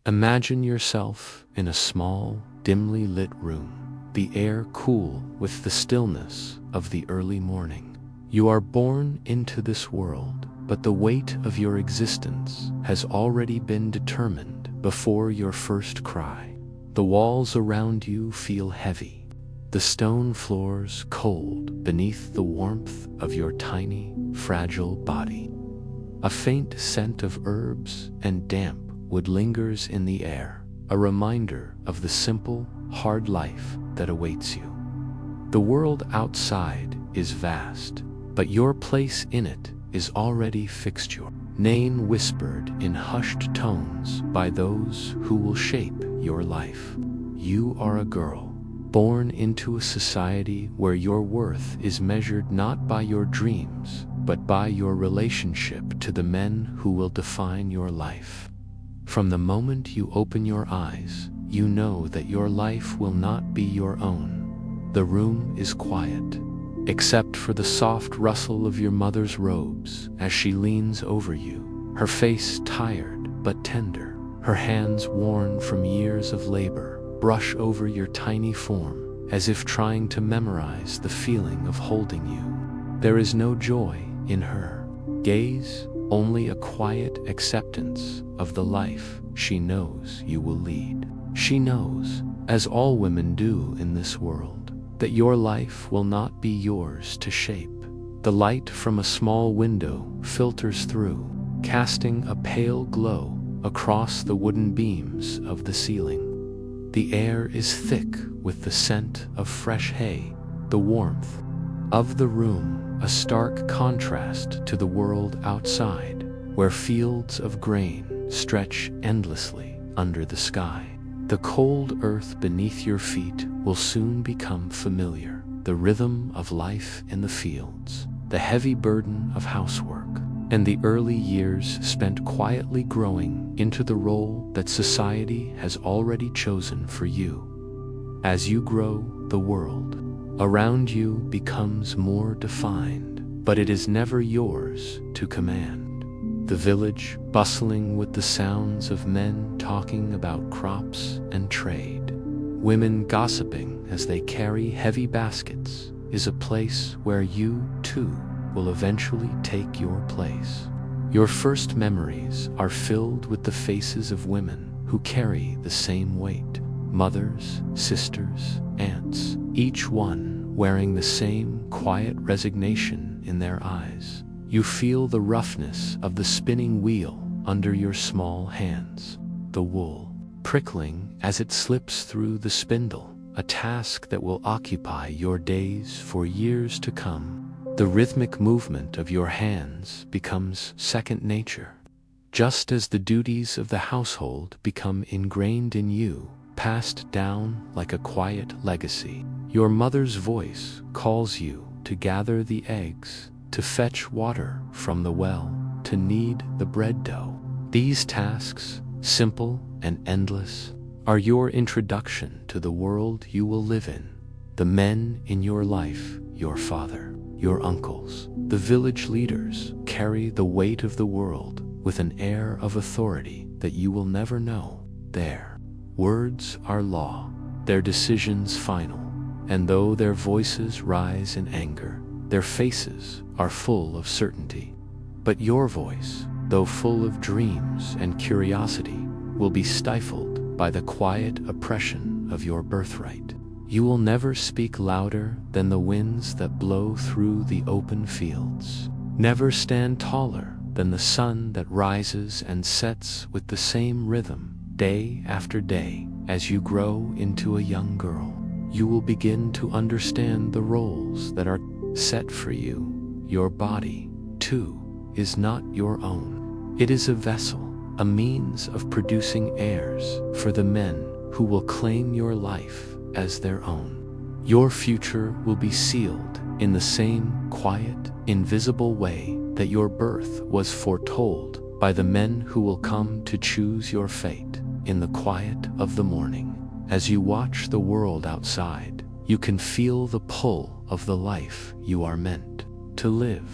Imagine yourself in a small, dimly lit room, the air cool with the stillness of the early morning. You are born into this world, but the weight of your existence has already been determined before your first cry. The walls around you feel heavy, the stone floors cold beneath the warmth of your tiny, fragile body. A faint scent of herbs and damp wood lingers in the air, a reminder of the simple, hard life that awaits you. The world outside is vast, but your place in it is already fixed. Your name whispered in hushed tones by those who will shape your life. You are a girl, born into a society where your worth is measured not by your dreams, but by your relationship to the men who will define your life. From the moment you open your eyes, you know that your life will not be your own. The room is quiet, except for the soft rustle of your mother's robes as she leans over you, her face tired but tender, her hands worn from years of labor brush over your tiny form as if trying to memorize the feeling of holding you. There is no joy in her gaze, only a quiet acceptance of the life she knows you will lead. She knows, as all women do in this world, that your life will not be yours to shape. The light from a small window filters through, casting a pale glow across the wooden beams of the ceiling. The air is thick with the scent of fresh hay, the warmth of the room, a stark contrast to the world outside, where fields of grain stretch endlessly under the sky. The cold earth beneath your feet will soon become familiar, the rhythm of life in the fields, the heavy burden of housework, and the early years spent quietly growing into the role that society has already chosen for you. As you grow, the world around you becomes more defined, but it is never yours to command. The village, bustling with the sounds of men talking about crops and trade, women gossiping as they carry heavy baskets, is a place where you, too, will eventually take your place. Your first memories are filled with the faces of women who carry the same weight, mothers, sisters, aunts, each one wearing the same quiet resignation in their eyes. You feel the roughness of the spinning wheel under your small hands, the wool prickling as it slips through the spindle, a task that will occupy your days for years to come. The rhythmic movement of your hands becomes second nature, just as the duties of the household become ingrained in you, passed down like a quiet legacy. Your mother's voice calls you to gather the eggs, to fetch water from the well, to knead the bread dough. These tasks, simple and endless, are your introduction to the world you will live in. The men in your life, your father, your uncles, the village leaders, carry the weight of the world with an air of authority that you will never know. Their words are law, their decisions final, and though their voices rise in anger, their faces are full of certainty. But your voice, though full of dreams and curiosity, will be stifled by the quiet oppression of your birthright. You will never speak louder than the winds that blow through the open fields, never stand taller than the sun that rises and sets with the same rhythm day after day. As you grow into a young girl, you will begin to understand the roles that are set for you. Your body, too, is not your own. It is a vessel, a means of producing heirs for the men who will claim your life as their own. Your future will be sealed in the same quiet, invisible way that your birth was foretold by the men who will come to choose your fate. In the quiet of the morning, as you watch the world outside, you can feel the pull of the life you are meant to live.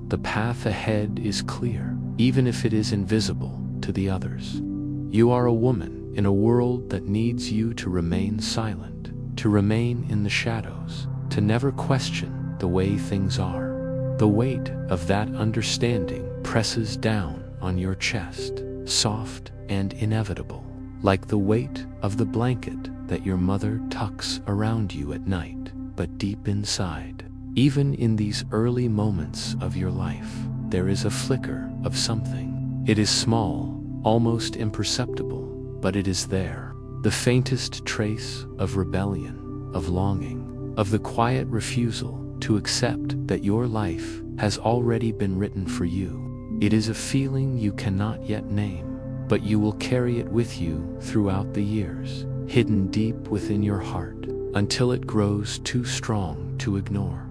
The path ahead is clear, even if it is invisible to the others. You are a woman in a world that needs you to remain silent, to remain in the shadows, to never question the way things are. The weight of that understanding presses down on your chest, soft and inevitable, like the weight of the blanket that your mother tucks around you at night. But deep inside, even in these early moments of your life, there is a flicker of something. It is small, almost imperceptible, but it is there. The faintest trace of rebellion, of longing, of the quiet refusal to accept that your life has already been written for you. It is a feeling you cannot yet name, but you will carry it with you throughout the years, hidden deep within your heart, until it grows too strong to ignore.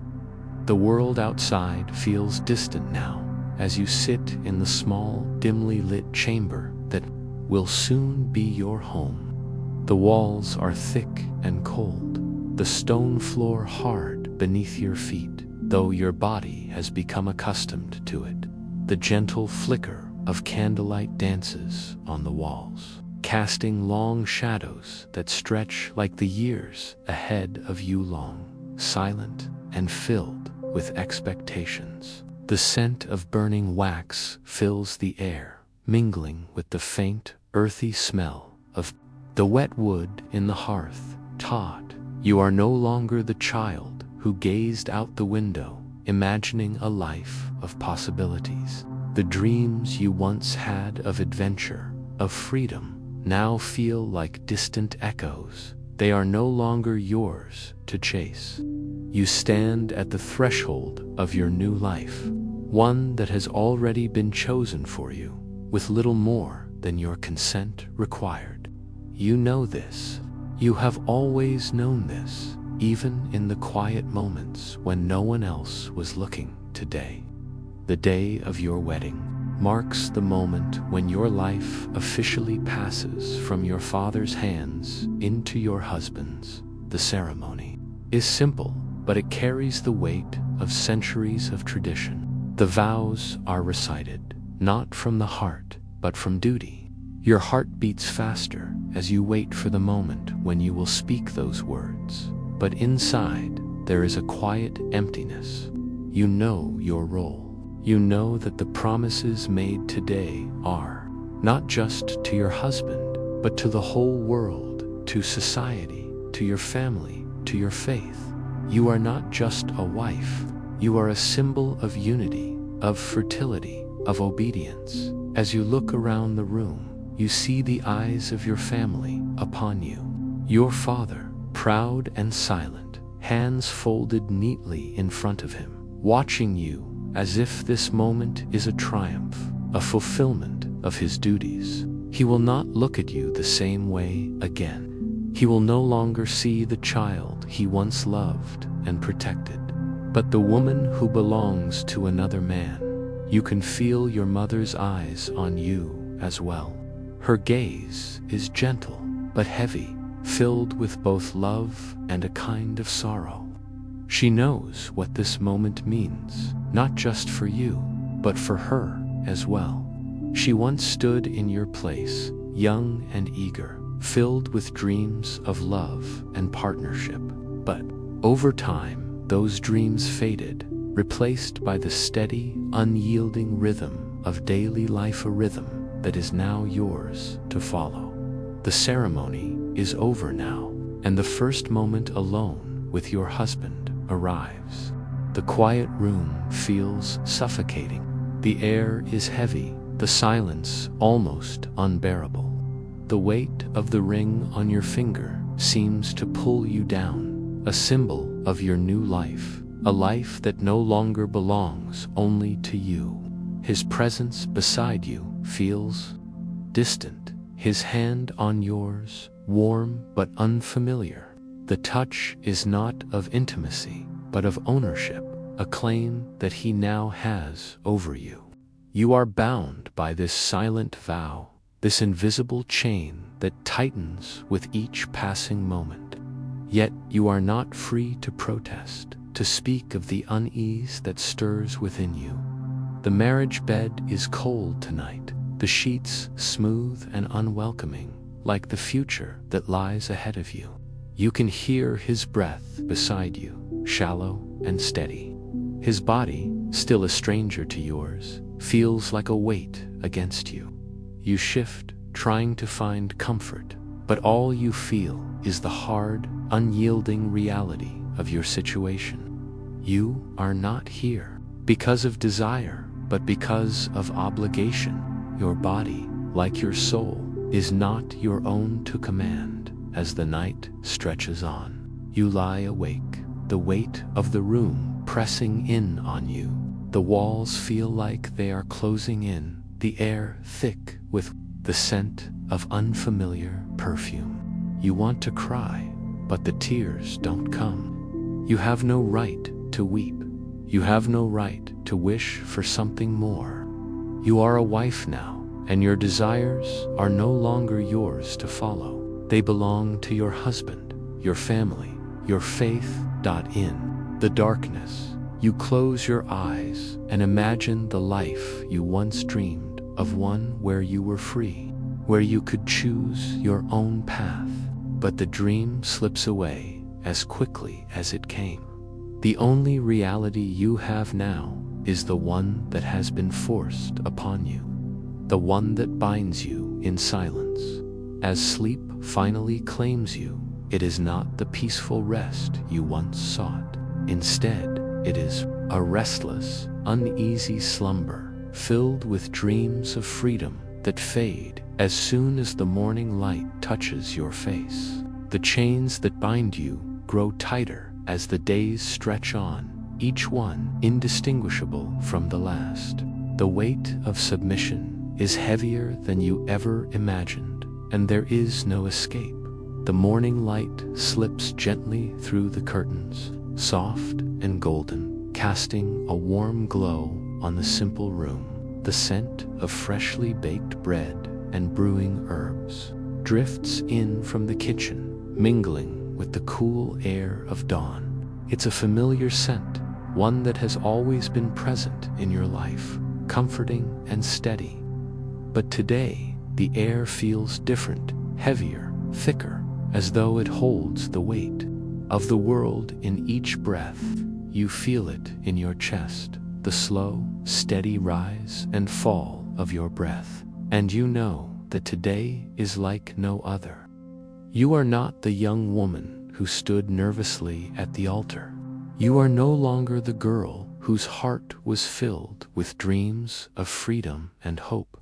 The world outside feels distant now, as you sit in the small, dimly lit chamber that will soon be your home. The walls are thick and cold, the stone floor hard beneath your feet, though your body has become accustomed to it. The gentle flicker of candlelight dances on the walls, casting long shadows that stretch like the years ahead of you, long, silent, and filled with expectations. The scent of burning wax fills the air, mingling with the faint, earthy smell of the wet wood in the hearth. Todd, you are no longer the child who gazed out the window, imagining a life of possibilities. The dreams you once had of adventure, of freedom, now feel like distant echoes. They are no longer yours to chase. You stand at the threshold of your new life, one that has already been chosen for you, with little more than your consent required. You know this. You have always known this, even in the quiet moments when no one else was looking. Today, the day of your wedding, marks the moment when your life officially passes from your father's hands into your husband's. The ceremony is simple, but it carries the weight of centuries of tradition. The vows are recited, not from the heart, but from duty. Your heart beats faster as you wait for the moment when you will speak those words. But inside, there is a quiet emptiness. You know your role. You know that the promises made today are not just to your husband, but to the whole world, to society, to your family, to your faith. You are not just a wife. You are a symbol of unity, of fertility, of obedience. As you look around the room, you see the eyes of your family upon you. Your father, proud and silent, hands folded neatly in front of him, watching you as if this moment is a triumph, a fulfillment of his duties. He will not look at you the same way again. He will no longer see the child he once loved and protected, but the woman who belongs to another man. You can feel your mother's eyes on you as well. Her gaze is gentle but heavy, filled with both love and a kind of sorrow. She knows what this moment means, not just for you, but for her as well. She once stood in your place, young and eager, filled with dreams of love and partnership. But over time, those dreams faded, replaced by the steady, unyielding rhythm of daily life, a rhythm that is now yours to follow. The ceremony is over now, and the first moment alone with your husband arrives. The quiet room feels suffocating. The air is heavy, the silence almost unbearable. The weight of the ring on your finger seems to pull you down, a symbol of your new life, a life that no longer belongs only to you. His presence beside you feels distant, his hand on yours, warm but unfamiliar. The touch is not of intimacy, but of ownership, a claim that he now has over you. You are bound by this silent vow, this invisible chain that tightens with each passing moment. Yet you are not free to protest, to speak of the unease that stirs within you. The marriage bed is cold tonight, the sheets smooth and unwelcoming, like the future that lies ahead of you. You can hear his breath beside you, shallow and steady. His body, still a stranger to yours, feels like a weight against you. You shift, trying to find comfort, but all you feel is the hard, unyielding reality of your situation. You are not here because of desire, but because of obligation. Your body, like your soul, is not your own to command. As the night stretches on, you lie awake, the weight of the room pressing in on you. The walls feel like they are closing in, the air thick with the scent of unfamiliar perfume. You want to cry, but the tears don't come. You have no right to weep. You have no right to wish for something more. You are a wife now, and your desires are no longer yours to follow. They belong to your husband, your family, your faith. In the darkness, you close your eyes and imagine the life you once dreamed of, one where you were free, where you could choose your own path. But the dream slips away as quickly as it came. The only reality you have now is the one that has been forced upon you, the one that binds you in silence. As sleep finally claims you, it is not the peaceful rest you once sought. Instead, it is a restless, uneasy slumber filled with dreams of freedom that fade as soon as the morning light touches your face. The chains that bind you grow tighter as the days stretch on, each one indistinguishable from the last. The weight of submission is heavier than you ever imagined, and there is no escape. The morning light slips gently through the curtains, soft and golden, casting a warm glow on the simple room. The scent of freshly baked bread and brewing herbs drifts in from the kitchen, mingling with the cool air of dawn. It's a familiar scent, one that has always been present in your life, comforting and steady. But today, the air feels different, heavier, thicker, as though it holds the weight of the world in each breath. You feel it in your chest, the slow, steady rise and fall of your breath, and you know that today is like no other. You are not the young woman who stood nervously at the altar. You are no longer the girl whose heart was filled with dreams of freedom and hope.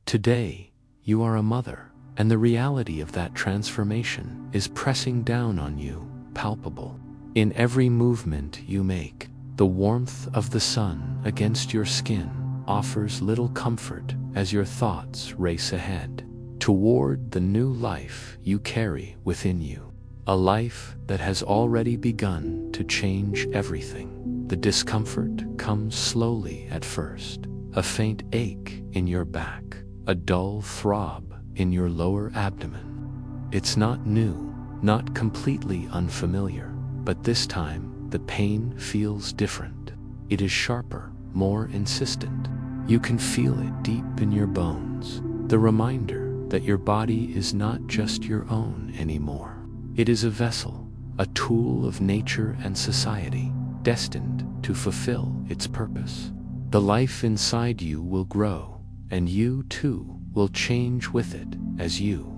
Today, you are a mother, and the reality of that transformation is pressing down on you, palpable. In every movement you make, the warmth of the sun against your skin offers little comfort as your thoughts race ahead toward the new life you carry within you, a life that has already begun to change everything. The discomfort comes slowly at first, a faint ache in your back, a dull throb in your lower abdomen. It's not new, not completely unfamiliar, but this time the pain feels different. It is sharper, more insistent. You can feel it deep in your bones, the reminder that your body is not just your own anymore. It is a vessel, a tool of nature and society, destined to fulfill its purpose. The life inside you will grow, and you too will change with it as you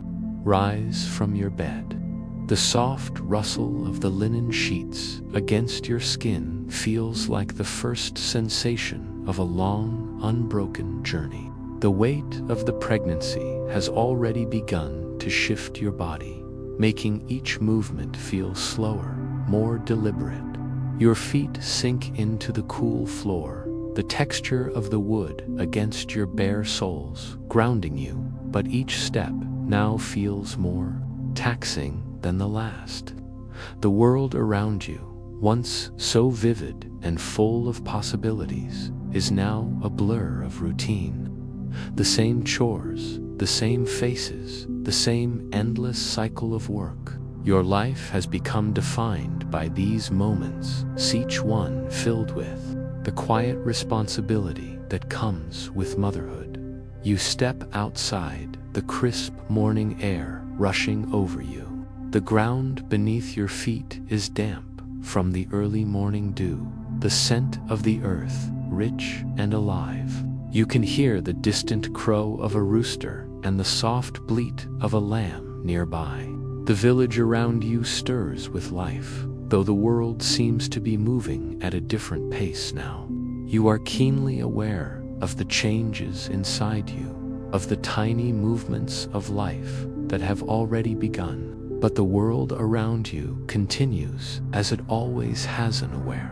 rise from your bed. The soft rustle of the linen sheets against your skin feels like the first sensation of a long, unbroken journey. The weight of the pregnancy has already begun to shift your body, making each movement feel slower, more deliberate. Your feet sink into the cool floor, the texture of the wood against your bare soles, grounding you, but each step now feels more taxing than the last. The world around you, once so vivid and full of possibilities, is now a blur of routine. The same chores, the same faces, the same endless cycle of work. Your life has become defined by these moments, each one filled with the quiet responsibility that comes with motherhood. You step outside the crisp morning air, rushing over you. The ground beneath your feet is damp from the early morning dew, the scent of the earth rich and alive. You can hear the distant crow of a rooster and the soft bleat of a lamb nearby. The village around you stirs with life, though the world seems to be moving at a different pace now. You are keenly aware of the changes inside you, of the tiny movements of life that have already begun. But the world around you continues as it always has, unaware.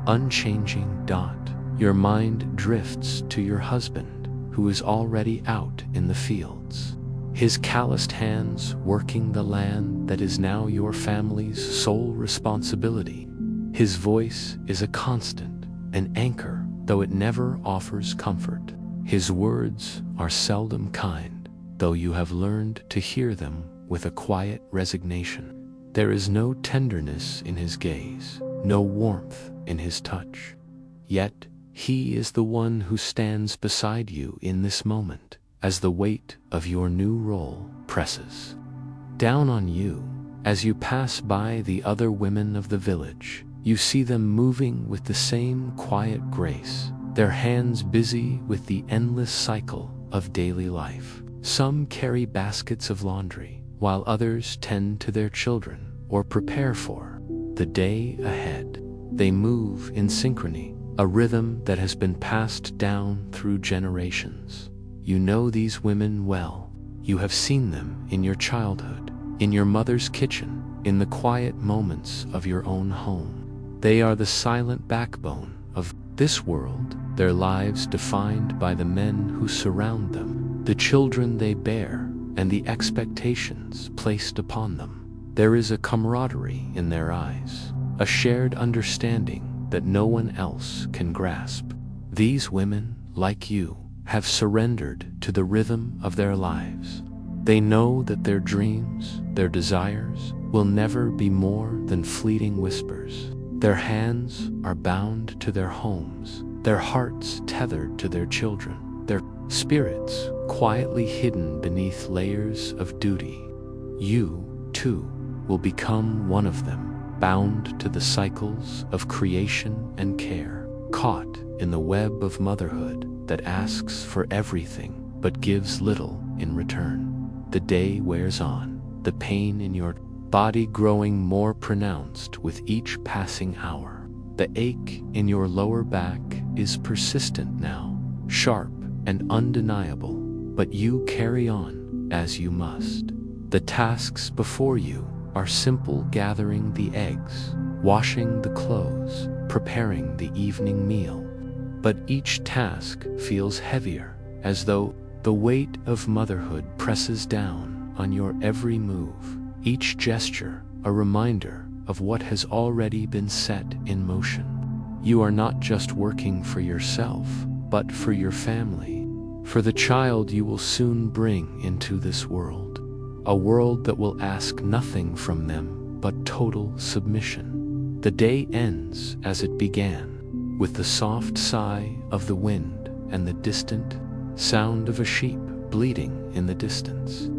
Unchanging dot. Your mind drifts to your husband, who is already out in the fields. His calloused hands working the land that is now your family's sole responsibility. His voice is a constant, an anchor, though it never offers comfort. His words are seldom kind, though you have learned to hear them with a quiet resignation. There is no tenderness in his gaze, no warmth in his touch. Yet, he is the one who stands beside you in this moment, as the weight of your new role presses down on you. As you pass by the other women of the village, you see them moving with the same quiet grace, their hands busy with the endless cycle of daily life. Some carry baskets of laundry, while others tend to their children or prepare for the day ahead. They move in synchrony, a rhythm that has been passed down through generations. You know these women well. You have seen them in your childhood, in your mother's kitchen, in the quiet moments of your own home. They are the silent backbone of this world, their lives defined by the men who surround them, the children they bear, and the expectations placed upon them. There is a camaraderie in their eyes, a shared understanding that no one else can grasp. These women, like you, have surrendered to the rhythm of their lives. They know that their dreams, their desires, will never be more than fleeting whispers. Their hands are bound to their homes, their hearts tethered to their children, their spirits quietly hidden beneath layers of duty. You, too, will become one of them, bound to the cycles of creation and care, caught in the web of motherhood that asks for everything but gives little in return. The day wears on, the pain in your body growing more pronounced with each passing hour. The ache in your lower back is persistent now, sharp and undeniable, but you carry on as you must. The tasks before you are simple: gathering the eggs, washing the clothes, preparing the evening meal. But each task feels heavier, as though the weight of motherhood presses down on your every move, each gesture a reminder of what has already been set in motion. You are not just working for yourself, but for your family, for the child you will soon bring into this world, a world that will ask nothing from them but total submission. The day ends as it began, with the soft sigh of the wind and the distant sound of a sheep bleating in the distance.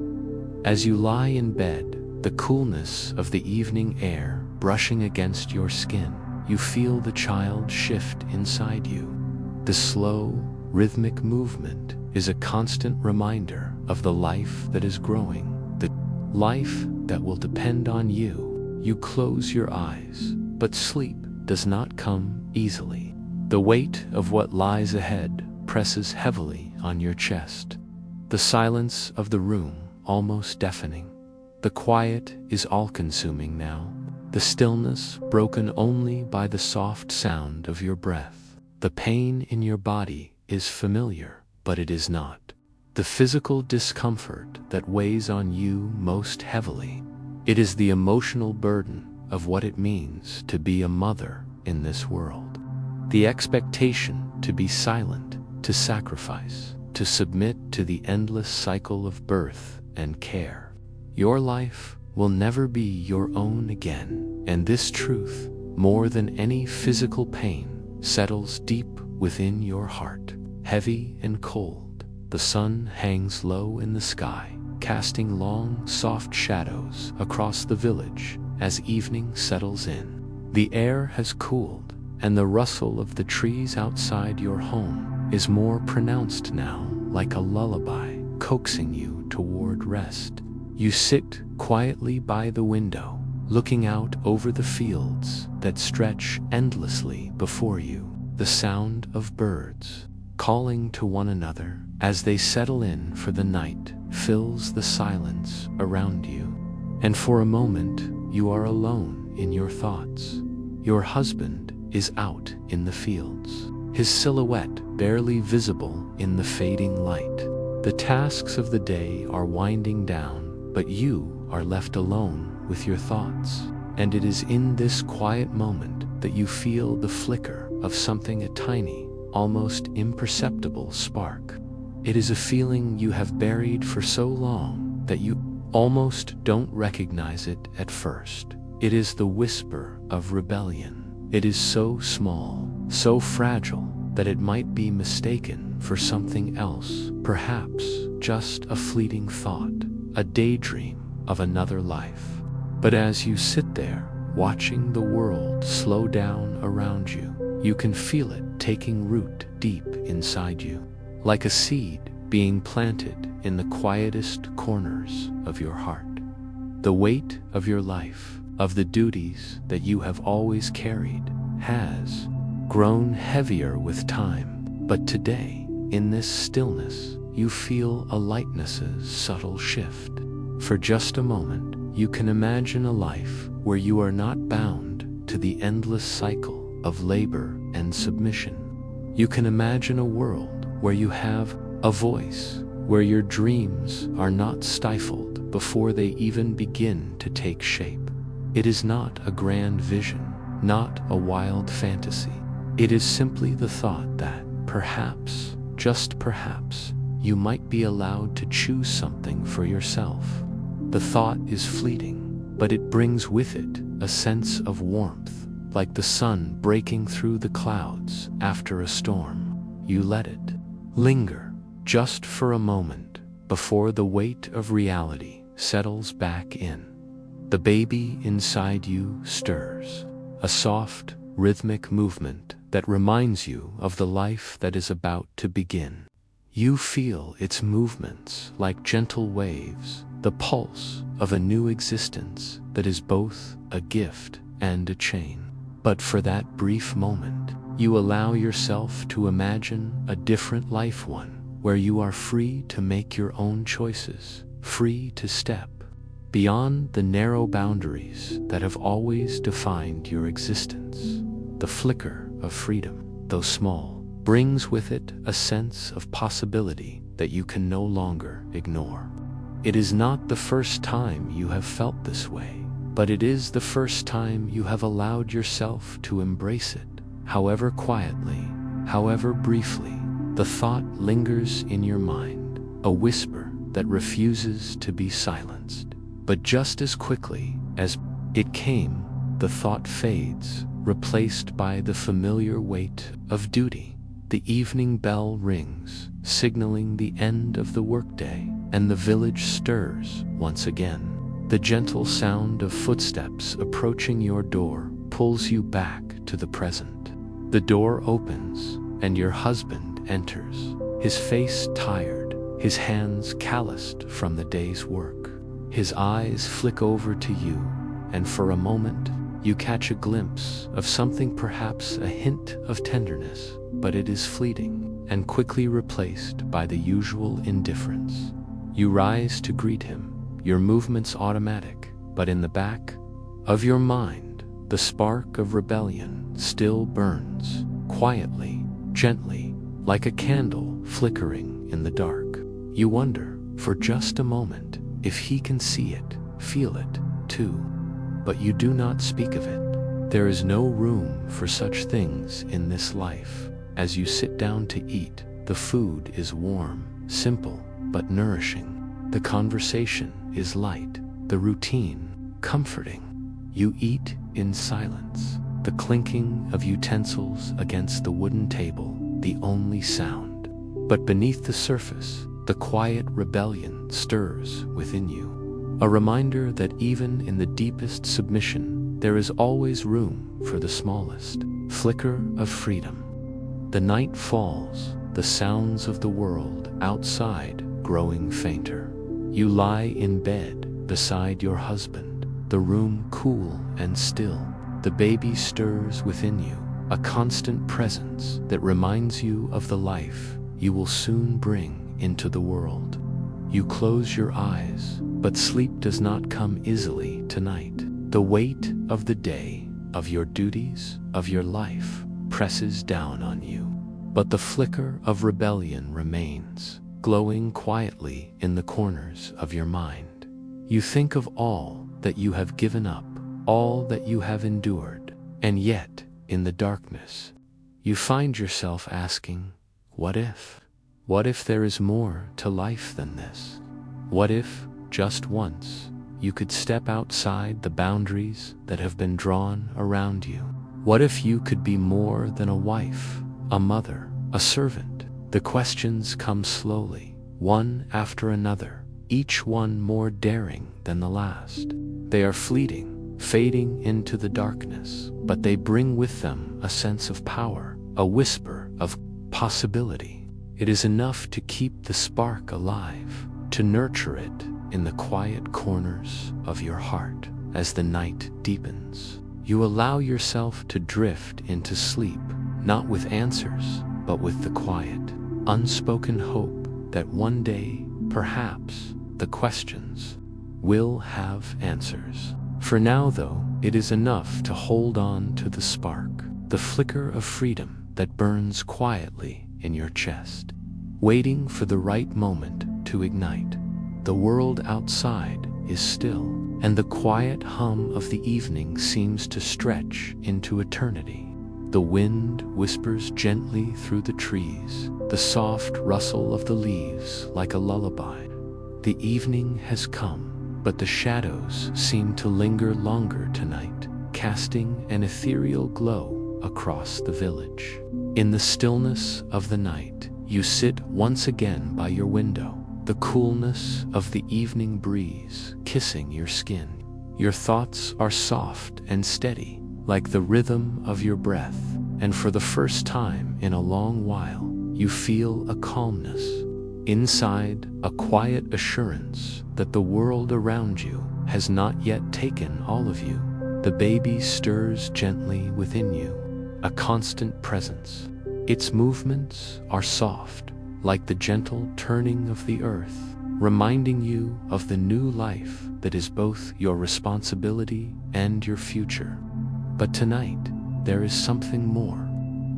As you lie in bed, the coolness of the evening air brushing against your skin, you feel the child shift inside you. The slow, rhythmic movement is a constant reminder of the life that is growing, the life that will depend on you. You close your eyes, but sleep does not come easily. The weight of what lies ahead presses heavily on your chest. The silence of the room almost deafening. The quiet is all-consuming now, the stillness broken only by the soft sound of your breath. The pain in your body is familiar, but it is not the physical discomfort that weighs on you most heavily. It is the emotional burden of what it means to be a mother in this world. The expectation to be silent, to sacrifice, to submit to the endless cycle of birth and care. Your life will never be your own again, and this truth, more than any physical pain, settles deep within your heart. Heavy and cold, the sun hangs low in the sky, casting long, soft shadows across the village as evening settles in. The air has cooled, and the rustle of the trees outside your home is more pronounced now, like a lullaby coaxing you toward rest. You sit quietly by the window, looking out over the fields that stretch endlessly before you. The sound of birds calling to one another as they settle in for the night fills the silence around you. And for a moment, you are alone in your thoughts. Your husband is out in the fields, his silhouette barely visible in the fading light. The tasks of the day are winding down, but you are left alone with your thoughts. And it is in this quiet moment that you feel the flicker of something, a tiny, almost imperceptible spark. It is a feeling you have buried for so long that you almost don't recognize it at first. It is the whisper of rebellion. It is so small, so fragile, that it might be mistaken for something else, perhaps just a fleeting thought, a daydream of another life. But as you sit there, watching the world slow down around you, you can feel it taking root deep inside you, like a seed being planted in the quietest corners of your heart. The weight of your life, of the duties that you have always carried, has grown heavier with time. But today, in this stillness, you feel a lightness's subtle shift. For just a moment, you can imagine a life where you are not bound to the endless cycle of labor and submission. You can imagine a world where you have a voice, where your dreams are not stifled before they even begin to take shape. It is not a grand vision, not a wild fantasy. It is simply the thought that perhaps, just perhaps, you might be allowed to choose something for yourself. The thought is fleeting, but it brings with it a sense of warmth, like the sun breaking through the clouds after a storm. You let it linger just for a moment before the weight of reality settles back in. The baby inside you stirs, a soft, rhythmic movement that reminds you of the life that is about to begin. You feel its movements like gentle waves, the pulse of a new existence that is both a gift and a chain. But for that brief moment, you allow yourself to imagine a different life, one where you are free to make your own choices, free to step beyond the narrow boundaries that have always defined your existence. The flicker of freedom, though small, brings with it a sense of possibility that you can no longer ignore. It is not the first time you have felt this way, but it is the first time you have allowed yourself to embrace it. However quietly, however briefly, the thought lingers in your mind, a whisper that refuses to be silenced. But just as quickly as it came, the thought fades, replaced by the familiar weight of duty. The evening bell rings, signaling the end of the workday, and the village stirs once again. The gentle sound of footsteps approaching your door pulls you back to the present. The door opens, and your husband enters, his face tired, his hands calloused from the day's work. His eyes flick over to you, and for a moment, you catch a glimpse of something, perhaps a hint of tenderness, but it is fleeting and quickly replaced by the usual indifference. You rise to greet him, your movements automatic, but in the back of your mind, the spark of rebellion still burns, quietly, gently, like a candle flickering in the dark. You wonder, for just a moment, if he can see it, feel it, too. But you do not speak of it. There is no room for such things in this life. As you sit down to eat, the food is warm, simple, but nourishing. The conversation is light, the routine comforting. You eat in silence, the clinking of utensils against the wooden table, the only sound. But beneath the surface, the quiet rebellion quiet stirs within you, a reminder that even in the deepest submission, there is always room for the smallest flicker of freedom. The night falls, the sounds of the world outside growing fainter. You lie in bed beside your husband, the room cool and still. The baby stirs within you, a constant presence that reminds you of the life you will soon bring into the world. You close your eyes, but sleep does not come easily tonight. The weight of the day, of your duties, of your life, presses down on you. But the flicker of rebellion remains, glowing quietly in the corners of your mind. You think of all that you have given up, all that you have endured, and yet, in the darkness, you find yourself asking, what if? What if there is more to life than this? What if, just once, you could step outside the boundaries that have been drawn around you? What if you could be more than a wife, a mother, a servant? The questions come slowly, one after another, each one more daring than the last. They are fleeting, fading into the darkness, but they bring with them a sense of power, a whisper of possibility. It is enough to keep the spark alive, to nurture it in the quiet corners of your heart. As the night deepens, you allow yourself to drift into sleep, not with answers, but with the quiet, unspoken hope that one day, perhaps, the questions will have answers. For now, though, it is enough to hold on to the spark, the flicker of freedom that burns quietly in your chest, waiting for the right moment to ignite. The world outside is still, and the quiet hum of the evening seems to stretch into eternity. The wind whispers gently through the trees, the soft rustle of the leaves like a lullaby. The evening has come, but the shadows seem to linger longer tonight, casting an ethereal glow across the village. In the stillness of the night, you sit once again by your window, the coolness of the evening breeze kissing your skin. Your thoughts are soft and steady, like the rhythm of your breath, and for the first time in a long while, you feel a calmness. Inside, a quiet assurance that the world around you has not yet taken all of you. The baby stirs gently within you, a constant presence. Its movements are soft, like the gentle turning of the earth, reminding you of the new life that is both your responsibility and your future. But tonight, there is something more.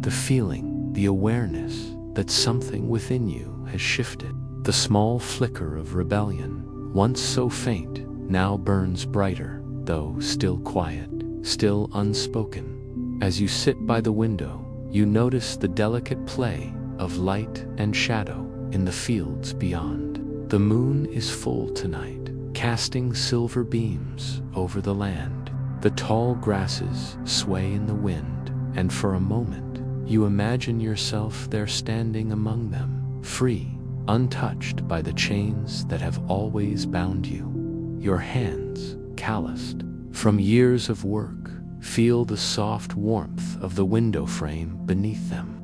The feeling, the awareness that something within you has shifted. The small flicker of rebellion, once so faint, now burns brighter, though still quiet, still unspoken. As you sit by the window, you notice the delicate play of light and shadow in the fields beyond. The moon is full tonight, casting silver beams over the land. The tall grasses sway in the wind, and for a moment, you imagine yourself there standing among them, free, untouched by the chains that have always bound you. Your hands, calloused from years of work, feel the soft warmth of the window frame beneath them.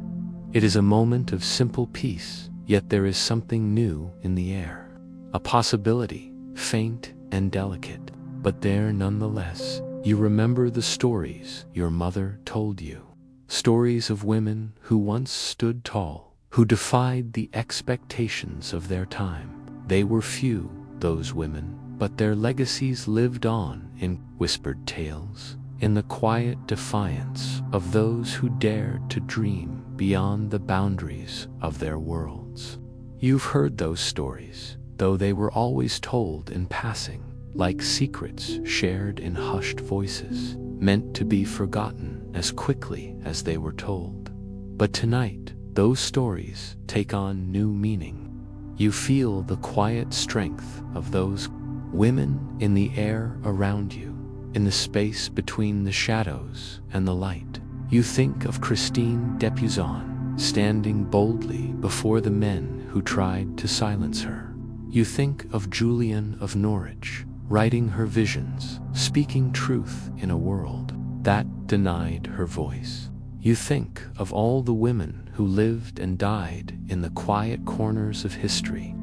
It is a moment of simple peace, yet there is something new in the air. A possibility, faint and delicate, but there nonetheless. You remember the stories your mother told you. Stories of women who once stood tall, who defied the expectations of their time. They were few, those women, but their legacies lived on in whispered tales, in the quiet defiance of those who dared to dream beyond the boundaries of their worlds. You've heard those stories, though they were always told in passing, like secrets shared in hushed voices, meant to be forgotten as quickly as they were told. But tonight, those stories take on new meaning. You feel the quiet strength of those women in the air around you, in the space between the shadows and the light. You think of Christine Depuzon standing boldly before the men who tried to silence her. You think of Julian of Norwich, writing her visions, speaking truth in a world that denied her voice. You think of all the women who lived and died in the quiet corners of history,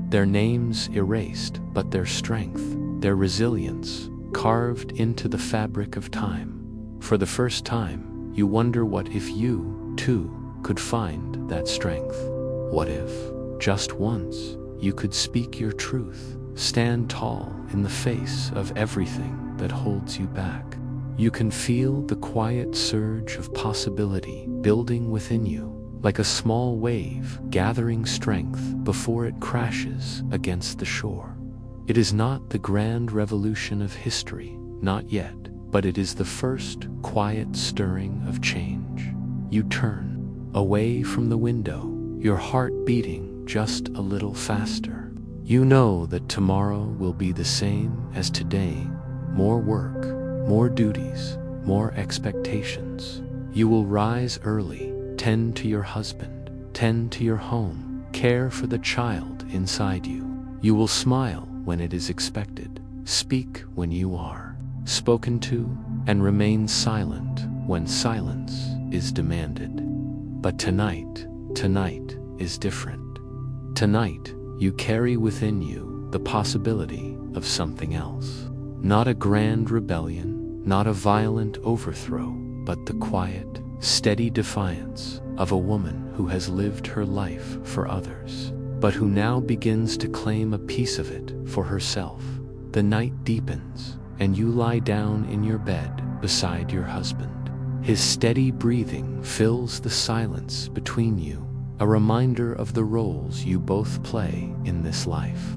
their names erased, but their strength, their resilience, carved into the fabric of time. For the first time, you wonder what if you, too, could find that strength. What if, just once, you could speak your truth, stand tall in the face of everything that holds you back? You can feel the quiet surge of possibility building within you, like a small wave gathering strength before it crashes against the shore. It is not the grand revolution of history, not yet, but it is the first quiet stirring of change. You turn away from the window, your heart beating just a little faster. You know that tomorrow will be the same as today. More work, more duties, more expectations. You will rise early, tend to your husband, tend to your home, care for the child inside you. You will smile when it is expected, speak when you are spoken to, and remain silent when silence is demanded. But tonight is different. Tonight, you carry within you the possibility of something else. Not a grand rebellion, not a violent overthrow, but the quiet, steady defiance of a woman who has lived her life for others, but who now begins to claim a piece of it for herself. The night deepens, and you lie down in your bed beside your husband. His steady breathing fills the silence between you, a reminder of the roles you both play in this life.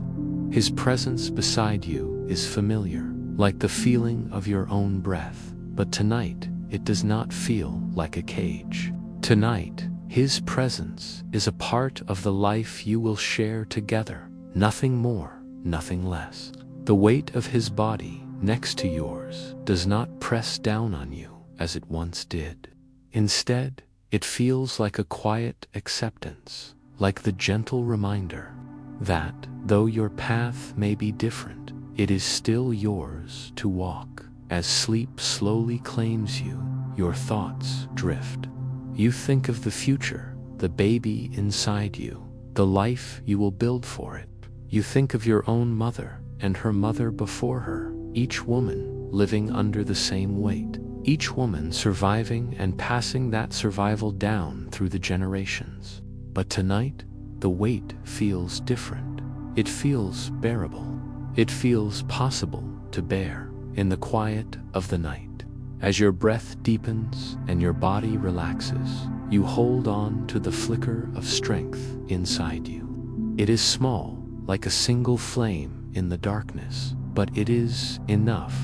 His presence beside you is familiar, like the feeling of your own breath, but tonight it does not feel like a cage. Tonight, his presence is a part of the life you will share together, nothing more, nothing less. The weight of his body next to yours does not press down on you as it once did. Instead, it feels like a quiet acceptance, like the gentle reminder that, though your path may be different, it is still yours to walk. As sleep slowly claims you, your thoughts drift. You think of the future, the baby inside you, the life you will build for it. You think of your own mother and her mother before her, each woman living under the same weight, each woman surviving and passing that survival down through the generations. But tonight, the weight feels different. It feels bearable. It feels possible to bear in the quiet of the night. As your breath deepens and your body relaxes, you hold on to the flicker of strength inside you. It is small, like a single flame in the darkness, but it is enough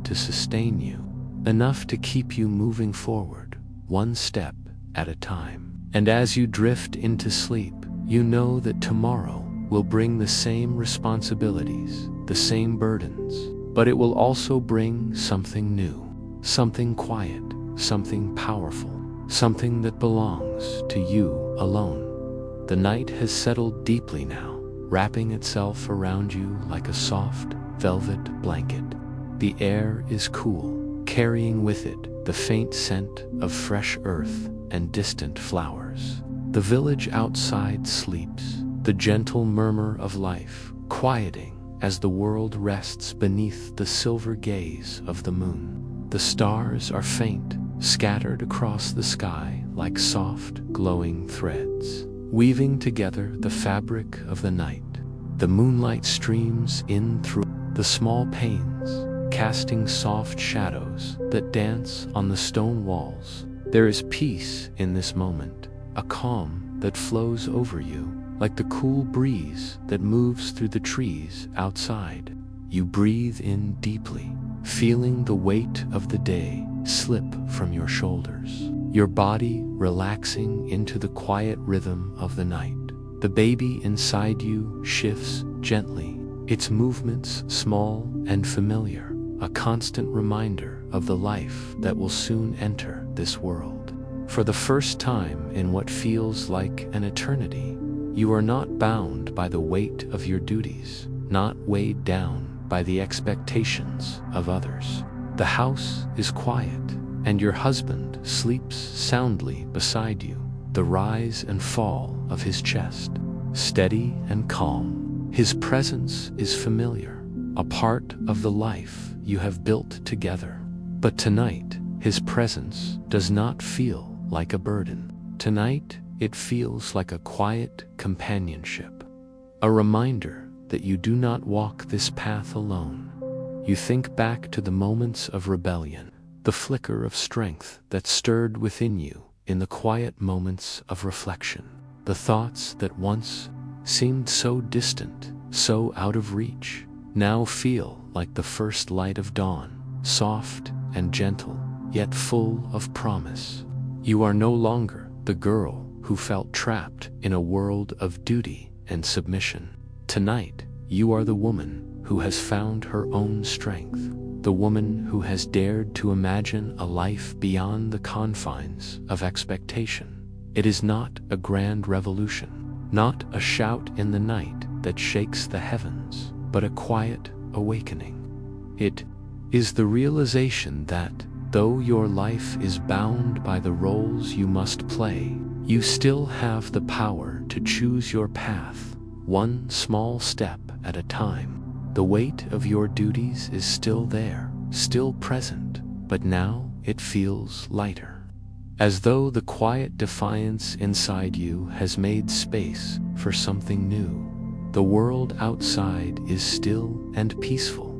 to sustain you, enough to keep you moving forward, one step at a time. And as you drift into sleep, you know that tomorrow will bring the same responsibilities, the same burdens, but it will also bring something new, something quiet, something powerful, something that belongs to you alone. The night has settled deeply now, wrapping itself around you like a soft, velvet blanket. The air is cool, carrying with it the faint scent of fresh earth and distant flowers. The village outside sleeps, the gentle murmur of life quieting as the world rests beneath the silver gaze of the moon. The stars are faint, scattered across the sky like soft, glowing threads, weaving together the fabric of the night. The moonlight streams in through the small panes, casting soft shadows that dance on the stone walls. There is peace in this moment, a calm that flows over you, like the cool breeze that moves through the trees outside. You breathe in deeply, feeling the weight of the day slip from your shoulders, your body relaxing into the quiet rhythm of the night. The baby inside you shifts gently, its movements small and familiar, a constant reminder of the life that will soon enter this world. For the first time in what feels like an eternity, you are not bound by the weight of your duties, not weighed down by the expectations of others. The house is quiet, and your husband sleeps soundly beside you, the rise and fall of his chest steady and calm. His presence is familiar, a part of the life you have built together. But tonight, his presence does not feel like a burden. Tonight, it feels like a quiet companionship, a reminder that you do not walk this path alone. You think back to the moments of rebellion, the flicker of strength that stirred within you in the quiet moments of reflection. The thoughts that once seemed so distant, so out of reach, now feel like the first light of dawn, soft and gentle, yet full of promise. You are no longer the girl who felt trapped in a world of duty and submission. Tonight, you are the woman who has found her own strength, the woman who has dared to imagine a life beyond the confines of expectation. It is not a grand revolution, not a shout in the night that shakes the heavens, but a quiet awakening. It is the realization that, though your life is bound by the roles you must play, you still have the power to choose your path, one small step at a time. The weight of your duties is still there, still present, but now it feels lighter. As though the quiet defiance inside you has made space for something new. The world outside is still and peaceful,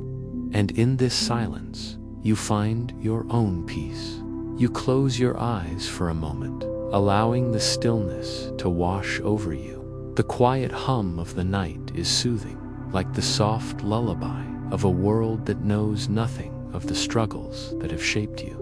and in this silence, you find your own peace. You close your eyes for a moment, allowing the stillness to wash over you. The quiet hum of the night is soothing, like the soft lullaby of a world that knows nothing of the struggles that have shaped you.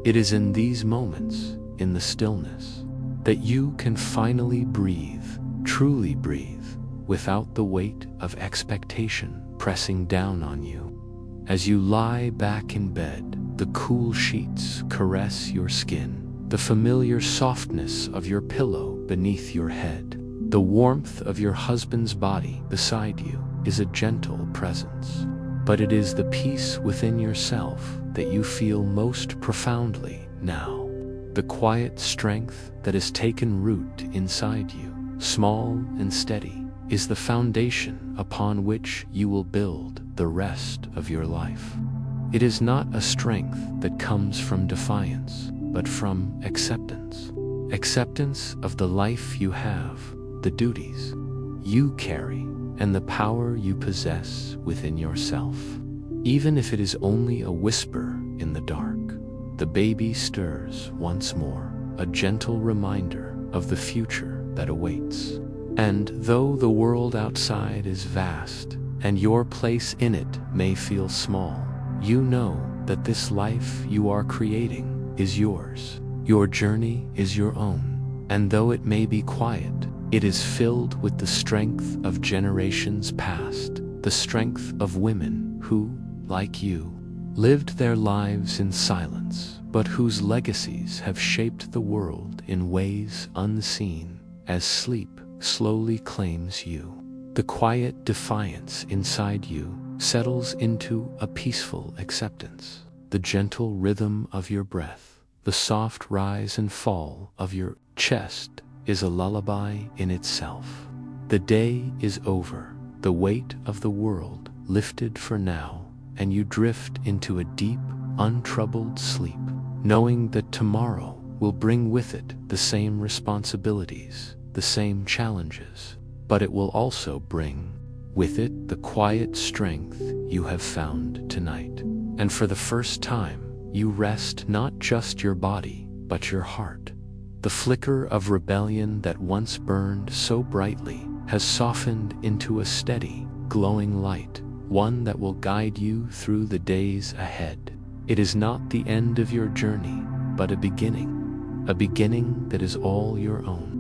It is in these moments, in the stillness, that you can finally breathe, truly breathe, without the weight of expectation pressing down on you. As you lie back in bed, the cool sheets caress your skin, the familiar softness of your pillow beneath your head, the warmth of your husband's body beside you is a gentle presence. But it is the peace within yourself that you feel most profoundly now. The quiet strength that has taken root inside you, small and steady, is the foundation upon which you will build the rest of your life. It is not a strength that comes from defiance, but from acceptance. Acceptance of the life you have, the duties you carry, and the power you possess within yourself. Even if it is only a whisper in the dark, the baby stirs once more, a gentle reminder of the future that awaits. And though the world outside is vast, and your place in it may feel small, you know that this life you are creating is yours. Your journey is your own, and though it may be quiet, it is filled with the strength of generations past, the strength of women who, like you, lived their lives in silence, but whose legacies have shaped the world in ways unseen as sleep slowly claims you. The quiet defiance inside you settles into a peaceful acceptance. The gentle rhythm of your breath, the soft rise and fall of your chest is a lullaby in itself. The day is over, the weight of the world lifted for now, and you drift into a deep, untroubled sleep, knowing that tomorrow will bring with it the same responsibilities, the same challenges, but it will also bring with it the quiet strength you have found tonight. And for the first time, you rest not just your body, but your heart. The flicker of rebellion that once burned so brightly has softened into a steady, glowing light, one that will guide you through the days ahead. It is not the end of your journey, but a beginning that is all your own.